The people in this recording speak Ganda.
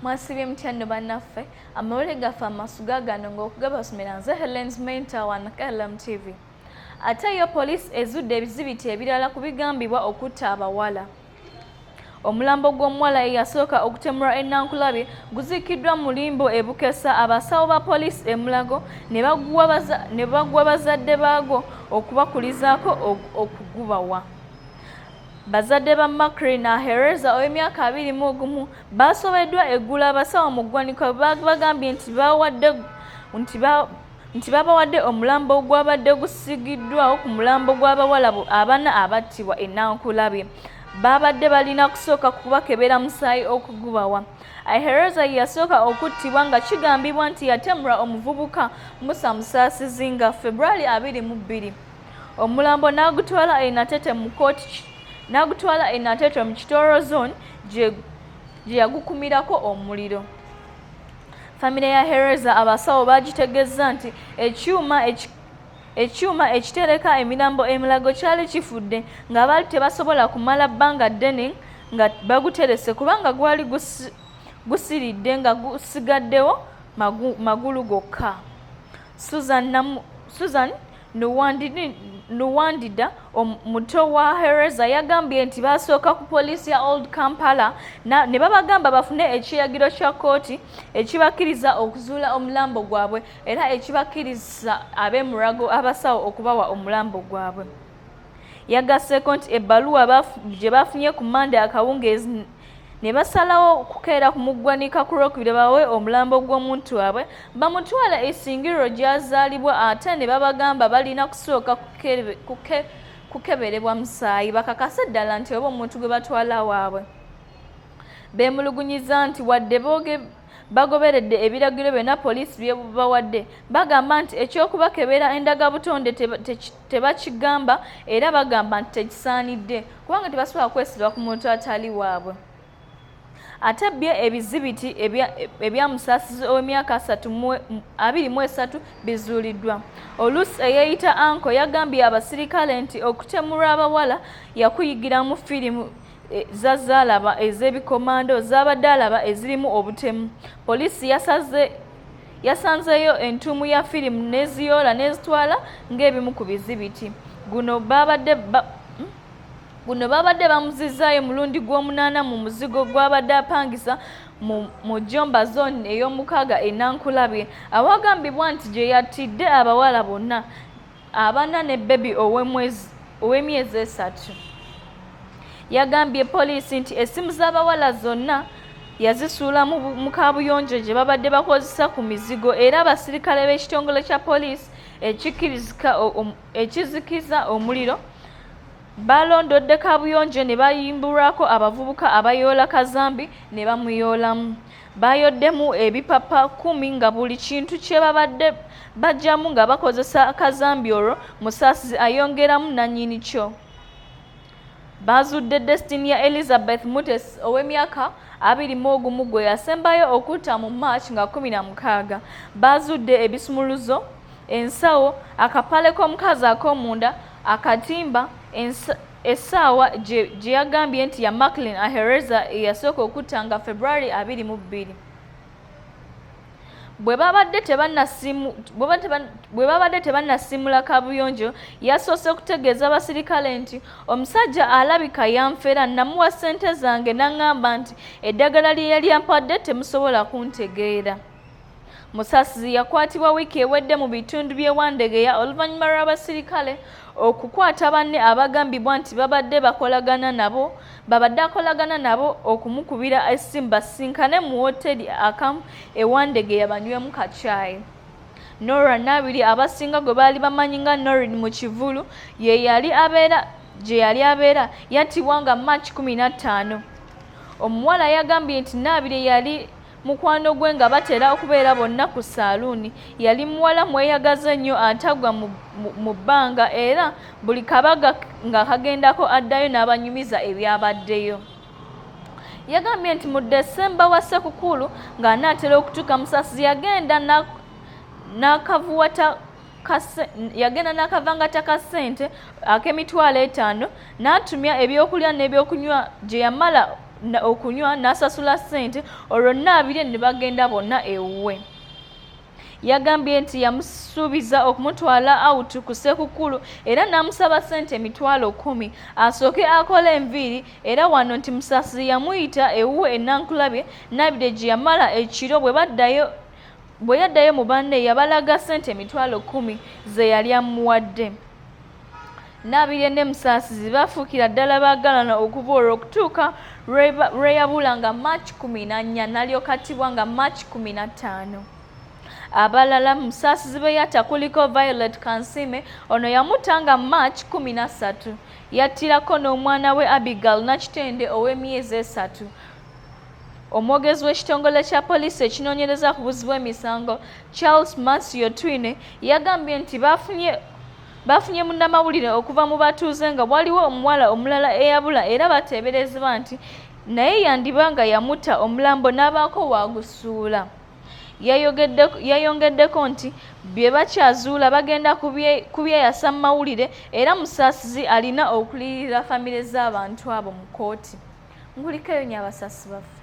Mwasibye mtyando bannaffe amawulire gaffe amasuga gano ng'okugabasomera nze Helen's Mentor wa KLM TV. Ate yo poliisi ezudde ebizibiti ebirala ku bigambibwa okutta abawala. Omulambo gw'omuwala eyasooka okutemulwa e Nankulabye guziikiddwa mu limbo e Bukesa. Abasawo ba poliisi e Mulago ne baggwa bazadde baagwo okubakulizaako okugubawa. Bazadde ba Macri na Hereza ow'emyaka 21 basobeddwa eggulu abasawo mu ggwanika bagambye nti babawadde omulambo ogwabadde gusigiddwawo ku mulambo gw'abawala abana abattibwa e Nankulabye. Babadde balina kusooka kubakebera musaayi okugubawa. Hereza yasooka okuttibwa nga kigambibwa nti yatemulwa omuvubuka Musa Musaasizi nga February 22. Omulambo n'agutwala e Natete mu kkooti n'agutwala e Natete mu Kitoro Zone gye yagukumirako omuliro. Famire ya Hereza abasawo bagitegeeza nti ekyuma ekitereka emirambo emilago kyali kifudde nga baali tebasobola kumala bbanga ddene nga baguterese kubanga gwali gusiridde nga gusigaddewo magulu gokka. Susan Nuwandida omuto wa Hereza yagambye nti basooka ku poliisi ya Old Kampala ne babagamba bafune ekiragiro kya kkooti ekibakkiriza okuzuula omulambo gwabwe era ekibakkiriza ab'e Mulago abasawo okubawa omulambo gwabwe. Yagasseeko nti ebbaluwa gye bafunye ku Mande akawungeezi ne basalawo kukeera ku muggwanika ku Lwokubiri bawe omulambo gw'omuntu waabwe bamutwala essingiro gy'azaalibwa ate ne babagamba balina kusooka kukeberebwa musaayi bakakase ddala nti oba omuntu gwe batwala waabwe. Beemulugunyiza nti wadde bagoberedde ebiragiro byonna poliisi bye bawadde bagamba nti eky'okubakebera endagabutonde tebakigamba era bagamba nti tekisaanidde kubanga tebasobola kwesiba ku muntu atali waabwe. Ate bye ebizibiti ebya Musaasizi ow'emyaka 23 bizuuliddwa. Oluusi eyeeyita Anko yagambye abasirikale nti okutemulwa abawala yakuyigiramu firimu za zaalaba ez'ebikomando z'abadde alaba ezirimu obutemu. Poliisi yasanzeeyo entuumu ya firimu n'eziyoola n'ezitwala ng'ebimu ku bizibiti. Guno babadde bamuzizaayo mulundi gw'omunaana mu muzigo gw'abadde apangisa mu Jomba Zone ey'omukaaga e Nankulabye awagambibwa nti gye yattidde abawala bonna abana ne bebi ow'emyezi 3. Yagambye poliisi nti essimu z'abawala zonna yazisuula mu kaabuyonjo gye babadde bakozesa ku mizigo era abasirikale b'ekitongole kya poliisi ekizikiza omuliro balondodde kaabuyonjo ne bayimbulwako abavubuka abayoola kazambi ne bamuyoolamu. Bayoddemu ebipapa 10 nga buli kintu kye babadde bajjamu nga bakozesa kazambi olwo Musaasizi ayongeramu nannyini kyo. Bazudde Destiny ya Elizabeth Mutes ow'emyaka 21 gwe yasembayo okutta mu March nga 16. Bazudde ebisumuluzo, ensawo, akapale k'omukazi ak'omunda, akatimba, essaawa gye yagambye nti ya Maclean Hereza eyasooka okutta nga February 22. Bwe babadde tebannasimula kaabuyonjo yasoose kutegeeza abasirikale nti omusajja alabika yanfera namuwa ssente zange n'aŋŋamba nti eddagala lye yali ampadde temusobola kuntegeera. Musaasizi yakwatibwa wiiki ewedde mu bitundu by'e Wandegeya oluvannyuma lw'abasirikale okukwata banne abagambibwa nti babadde akolagana nabo okumukubira essimu basinkane mu wooteeri akamu e Wandegeya banywemu kacaayi. Nora Nabiri abasinga gwe baali bamanyi nga Norin mu Kivulu gye yali abeera yattibwa nga March 15. Omuwala yagambye nti Nabiri yali mukwano gwe nga batera okubeera bonna ku saaluuni. Yali muwala mweyagaza ennyo atagwa mu bbanga era buli kabaga nga kagendako addayo n'abanyumiza ebyabaddeyo. Yagambye nti mu Desemba wa Ssekukkulu ng'anaatera okutuuka Musaasizi yagenda n'akavangata ka ssente ak'emitwalo 5 n'atumya ebyokulya n'ebyokunywa gye yamala okunywa n'asasula ssente olwo Naabirye ne bagenda bonna ewuwe. Yagambye nti yamusuubiza okumutwala out ku Ssekukkulu era n'amusaba ssente emitwalo 10 asooke akole enviiri era wano nti Musaasizi yamuyita ewuwe Enankulabye Naabirye gye yamala ekiro bwe yaddayo mu banne yabalaga ssente emitwalo 10 ze yali amuwadde. Naabirye ne Musaasizi bafuukira ddala baagalana okuva olwo okutuuka lwe yabula nga March 14 n'alyoka attibwa nga March 15. Abalala Musaasizi be yatta kuliko Violet Kansime, ono yamutta nga March 13. Yattirako n'omwana we Abigail Nakitende ow'emyezi 3. Omwogezi w'ekitongole kya poliisi ekinoonyereza ku buzzi bw'emisango Charles Masio Twine yagambye nti bafunye munnamawulire okuva mu batuuze nga waliwo omuwala omulala eyabula era bateeberezebwa nti naye yandiba nga yamutta omulambo n'abaako waagusuula. Yayongeddeko nti bye bakyazuula bagenda kubyeyasa mu mawulire era Musaasizi alina okuliyirira famire z'abantu abo mu kkooti. Nguliko eyo nnyo abasasi baffe.